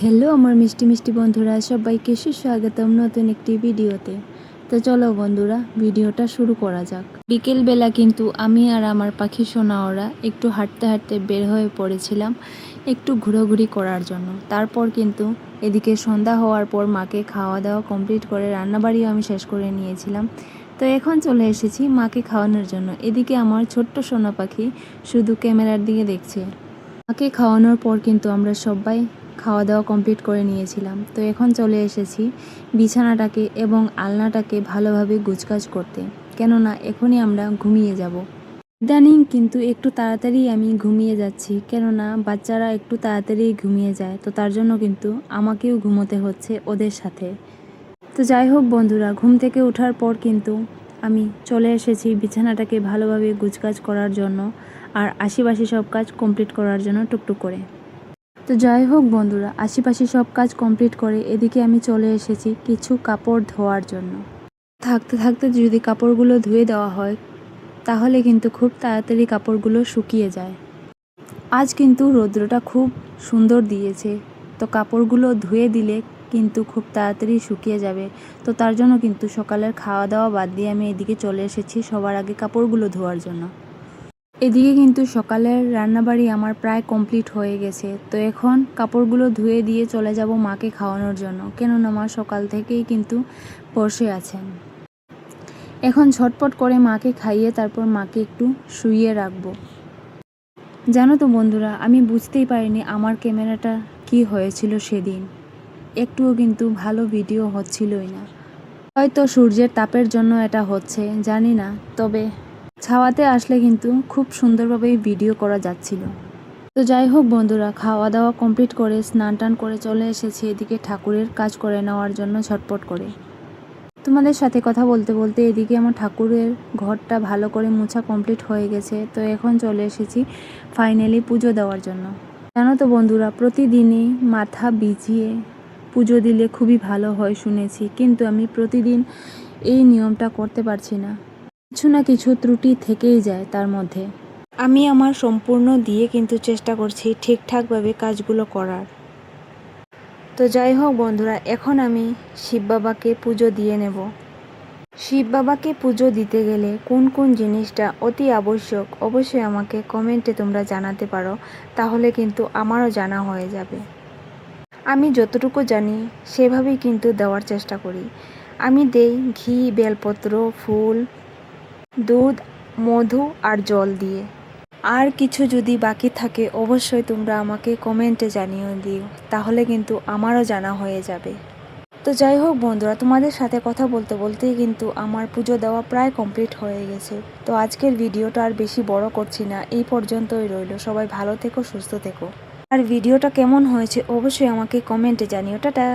Hello আমার মিষ্টি মিষ্টি বন্ধুরা, সবাইকে সুস্বাগতম নতুন একটি ভিডিওতে। তো চলো বন্ধুরা, ভিডিওটা শুরু করা যাক। বিকেলবেলা কিন্তু আমি আর আমার পাখি সোনা ওরা একটু হাঁটতে হাঁটতে বের হয়ে পড়েছিলাম একটু ঘোরাঘুরি করার জন্য। তারপর কিন্তু এদিকে সন্ধ্যা হওয়ার পর মাকে খাওয়া দাওয়া কমপ্লিট করে রান্নাবাড়িও আমি শেষ করে নিয়েছিলাম। তো এখন চলে এসেছি মাকে খাওয়ানোর জন্য। এদিকে আমার ছোট্ট সোনা পাখি শুধু ক্যামেরার দিকে দেখছে। মাকে খাওয়ানোর পর কিন্তু আমরা সবাই খাওয়া দাওয়া কমপ্লিট করে নিয়েছিলাম। তো এখন চলে এসেছি বিছানাটাকে এবং আলনাটাকে ভালোভাবে গুছগাছ করতে, কেননা এখনই আমরা ঘুমিয়ে যাব। ইদানিং কিন্তু একটু তাড়াতাড়ি আমি ঘুমিয়ে যাচ্ছি, কেননা বাচ্চারা একটু তাড়াতাড়ি ঘুমিয়ে যায়, তো তার জন্য কিন্তু আমাকেও ঘুমোতে হচ্ছে ওদের সাথে। তো যাই হোক বন্ধুরা, ঘুম থেকে ওঠার পর কিন্তু আমি চলে এসেছি বিছানাটাকে ভালোভাবে গুছগাছ করার জন্য আর আশেপাশে সব কাজ কমপ্লিট করার জন্য টুকটুক করে। তো যাই হোক বন্ধুরা, আশেপাশে সব কাজ কমপ্লিট করে এদিকে আমি চলে এসেছি কিছু কাপড় ধোয়ার জন্য। থাকতে থাকতে যদি কাপড়গুলো ধুয়ে দেওয়া হয় তাহলে কিন্তু খুব তাড়াতাড়ি কাপড়গুলো শুকিয়ে যায়। আজ কিন্তু রৌদ্রটা খুব সুন্দর দিয়েছে, তো কাপড়গুলো ধুয়ে দিলে কিন্তু খুব তাড়াতাড়ি শুকিয়ে যাবে। তো তার জন্য কিন্তু সকালের খাওয়া দাওয়া বাদ দিয়ে আমি এদিকে চলে এসেছি সবার আগে কাপড়গুলো ধোয়ার জন্য। এদিকে কিন্তু সকালের রান্নাবাড়ি আমার প্রায় কমপ্লিট হয়ে গেছে। তো এখন কাপড়গুলো ধুয়ে দিয়ে চলে যাব মাকে খাওয়ানোর জন্য, কেননা মা সকাল থেকেই কিন্তু বসে আছেন। এখন ঝটপট করে মাকে খাইয়ে তারপর মাকে একটু শুইয়ে রাখবো। জানো তো বন্ধুরা, আমি বুঝতেই পারিনি আমার ক্যামেরাটা কি হয়েছিল সেদিন। একটুও কিন্তু ভালো ভিডিও হচ্ছিলই না। হয়তো সূর্যের তাপের জন্য এটা হচ্ছে, জানি না, তবে ছাওয়াতে আসলে কিন্তু খুব সুন্দরভাবেই ভিডিও করা যাচ্ছিল। তো যাই হোক বন্ধুরা, খাওয়া দাওয়া কমপ্লিট করে স্নান টান করে চলে এসেছি এদিকে ঠাকুরের কাজ করে নেওয়ার জন্য ঝটপট করে। তোমাদের সাথে কথা বলতে বলতে এদিকে আমার ঠাকুরের ঘরটা ভালো করে মোছা কমপ্লিট হয়ে গেছে। তো এখন চলে এসেছি ফাইনালি পুজো দেওয়ার জন্য। জানো তো বন্ধুরা, প্রতিদিনই মাথা ভিজিয়ে পুজো দিলে খুবই ভালো হয় শুনেছি, কিন্তু আমি প্রতিদিন এই নিয়মটা করতে পারছি না। কিছু না কিছু ত্রুটি থেকেই যায় তার মধ্যে। আমি আমার সম্পূর্ণ দিয়ে কিন্তু চেষ্টা করছি ঠিকঠাকভাবে কাজগুলো করার। তো যাই হোক বন্ধুরা, এখন আমি শিব বাবাকে পুজো দিয়ে নেব। শিব বাবাকে পুজো দিতে গেলে কোন কোন জিনিসটা অতি আবশ্যক অবশ্যই আমাকে কমেন্টে তোমরা জানাতে পারো, তাহলে কিন্তু আমারও জানা হয়ে যাবে। আমি যতটুকু জানি সেভাবেই কিন্তু দেওয়ার চেষ্টা করি। আমি দেই ঘি, বেলপত্র, ফুল, দুধ, মধু আর জল দিয়ে। আর কিছু যদি বাকি থাকে অবশ্যই তোমরা আমাকে কমেন্টে জানিয়ে দিও, তাহলে কিন্তু আমারও জানা হয়ে যাবে। তো যাই হোক বন্ধুরা, তোমাদের সাথে কথা বলতে বলতেই কিন্তু আমার পুজো দেওয়া প্রায় কমপ্লিট হয়ে গেছে। তো আজকের ভিডিওটা আর বেশি বড় করছি না, এই পর্যন্তই রইল। সবাই ভালো থেকো, সুস্থ থেকো। আর ভিডিওটা কেমন হয়েছে অবশ্যই আমাকে কমেন্টে জানিও। টাটা।